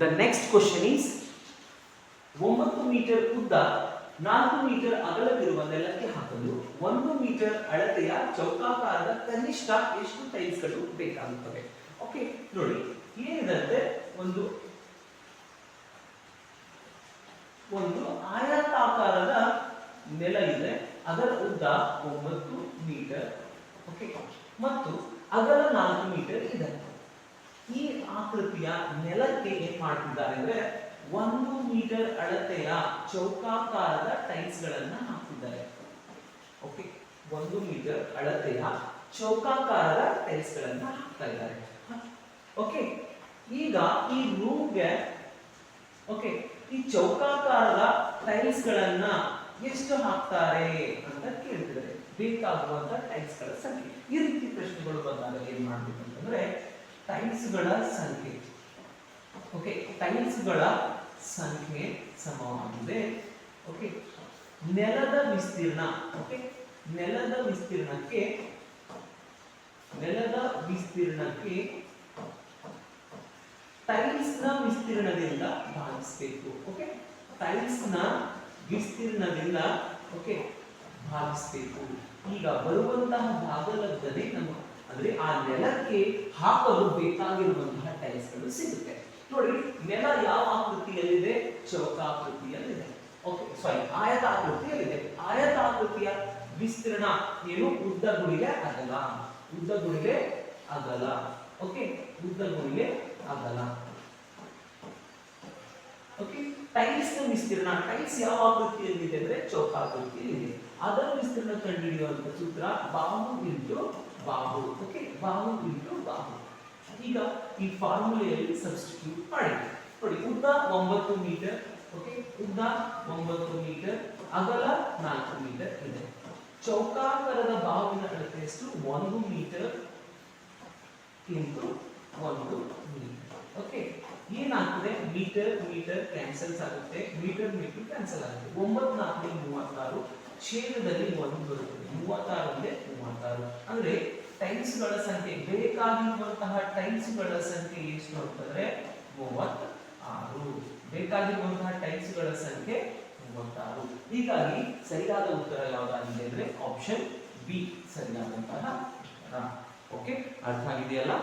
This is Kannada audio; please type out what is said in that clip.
The next question is 9 metre ಉದ್ದ 4 ಮೀಟರ್ ಅಗಲವಿರುವ ನೆಲಕ್ಕೆ ಹಾಕಲು 1 ಮೀಟರ್ ಅಳತೆಯ ಚೌಕಾಕಾರದ ಕನಿಷ್ಠ ಎಷ್ಟು ಟೈಲ್ಸ್ಗಳು ಬೇಕಾಗುತ್ತವೆ? ಓಕೆ, ನೋಡಿ ಏನಿದೆ, ಒಂದು ಆಯತಾಕಾರದ ನೆಲ ಇದೆ, ಅದರ ಉದ್ದ 9 ಮೀಟರ್, ಓಕೆ, ಮತ್ತು ಅಗಲ 4 ಮೀಟರ್ ಇದೆ. ಈ ಆಕೃತಿಯ ನೆಲಕ್ಕೆ ಏನ್ ಮಾಡ್ತಿದ್ದಾರೆ ಅಂದ್ರೆ 1 ಮೀಟರ್ ಅಳತೆಯ ಚೌಕಾಕಾರದ ಟೈಲ್ಸ್ ಗಳನ್ನ ಹಾಕ್ತಿದ್ದಾರೆ. ಓಕೆ, 1 ಮೀಟರ್ ಅಳತೆಯ ಚೌಕಾಕಾರದ ಟೈಲ್ಸ್ ಗಳನ್ನ ಹಾಕ್ತಾ ಇದ್ದಾರೆ. ಓಕೆ, ಈಗ ಈ ರೂಮ್ಗೆ ಓಕೆ ಈ ಚೌಕಾಕಾರದ ಟೈಲ್ಸ್ ಗಳನ್ನ ಎಷ್ಟು ಹಾಕ್ತಾರೆ ಅಂತ ಕೇಳ್ತಿದ್ದಾರೆ. ಬೇಕಾಗುವಂತ ಟೈಲ್ಸ್ ಗಳ ಸಂಖ್ಯೆ. ಈ ರೀತಿ ಪ್ರಶ್ನೆಗಳು ಬಂದಾಗ ಏನ್ ಮಾಡ್ಬೇಕು ಅಂತಂದ್ರೆ ಟೈಲ್ಸ್ ಗಳ ಸಂಖ್ಯೆ, ಓಕೆ, ಟೈಲ್ಸ್ ಗಳ ಸಂಖ್ಯೆ ಸಮವಾಗಿದೆ ಓಕೆ ನೆಲದ ವಿಸ್ತೀರ್ಣ. ಓಕೆ, ನೆಲದ ವಿಸ್ತೀರ್ಣಕ್ಕೆ ಟೈಲ್ಸ್ ನ ವಿಸ್ತೀರ್ಣದಿಂದ ಭಾಗಿಸಬೇಕು. ಓಕೆ, ಟೈಲ್ಸ್ ನ ವಿಸ್ತೀರ್ಣದಿಂದ ಓಕೆ ಭಾಗಿಸಬೇಕು. ಈಗ ಬರುವಂತಹ ಭಾಗಲಬ್ಧನೆ ನಮ್ಮ ಅಂದ್ರೆ ಆ ನೆಲಕ್ಕೆ ಹಾಕಲು ಬೇಕಾಗಿರುವಂತಹ ಟೈಲ್ಸ್ ಗಳು ಸಿಗುತ್ತೆ. ನೋಡಿ, ನೆಲ ಯಾವ ಆಕೃತಿಯಲ್ಲಿದೆ? ಚೌಕಾಕೃತಿಯಲ್ಲಿದೆ. ಓಕೆ, ಸಾರಿ, ಆಯತಾಕೃತಿಯಲ್ಲಿದೆ. ಆಯತಾಕೃತಿಯ ವಿಸ್ತೀರ್ಣ ಏನು? ಉದ್ದ ಗುಣಿಲೆ ಅಗಲ. ಉದ್ದ ಗುಣಿಲೆ ಅಗಲ. ಓಕೆ, ಉದ್ದ ಗುಣಿಲೆ ಅಗಲ. ಓಕೆ, ಟೈಲ್ಸ್ ನ ವಿಸ್ತೀರ್ಣ, ಟೈಲ್ಸ್ ಯಾವ ಆಕೃತಿಯಲ್ಲಿದೆ ಅಂದ್ರೆ ಚೌಕಾಕೃತಿಯಲ್ಲಿದೆ. ಅದರ ವಿಸ್ತೀರ್ಣ ಕಂಡುಹಿಡಿಯುವಂತ ಸೂತ್ರ ಬಾಹು ಇಂಟು ಬಾಹು. ಓಕೆ, ಬಾಹು ಇಂಟು ಬಾಹು. ಈಗ ಈ ಫಾರ್ಮುಲೆಯಲ್ಲಿ ಸಬ್ಸ್ಟಿಟ್ಯೂಟ್ ಮಾಡಿ. ನೋಡಿ, ಉದ್ದ 9 ಮೀಟರ್. ಓಕೆ, ಉದ್ದ 9 ಮೀಟರ್, ಅಗಲ 4 ಮೀಟರ್ ಇದೆ. ಚೌಕಾಕಾರದ ಬಾಹುವಿನ ಅಳತೆ ಎಷ್ಟು? 1 ಮೀಟರ್ ಇಂಟು 1 ಮೀಟರ್. ಓಕೆ, ಏನಾಗ್ತದೆ? ಮೀಟರ್ ಮೀಟರ್ ಕ್ಯಾನ್ಸಲ್ ಆಗುತ್ತೆ, ಮೀಟರ್ ಮೀಟರ್ ಕ್ಯಾನ್ಸಲ್ ಆಗುತ್ತೆ. 9 4 36, ಛೇದದಲ್ಲಿ 1 ಬರುತ್ತದೆ. 36 36. ಅಂದ್ರೆ ಟೈಲ್ಸ್ ಗಳ ಸಂಖ್ಯೆ, ಬೇಕಾಗಿರುವಂತಹ ಟೈಲ್ಸ್ ಗಳ ಸಂಖ್ಯೆ ಎಷ್ಟು ಅಂತಂದ್ರೆ 36. ಬೇಕಾಗಿರುವಂತಹ ಟೈಲ್ಸ್ ಗಳ ಸಂಖ್ಯೆ 36. ಹೀಗಾಗಿ ಸರಿಯಾದ ಉತ್ತರ ಯಾವುದಾಗಿದೆ ಅಂದ್ರೆ ಆಪ್ಷನ್ ಬಿ ಸರಿಯಾದಂತಹ ಉತ್ತರ. ಓಕೆ, ಅರ್ಥ ಆಗಿದೆಯಲ್ಲ?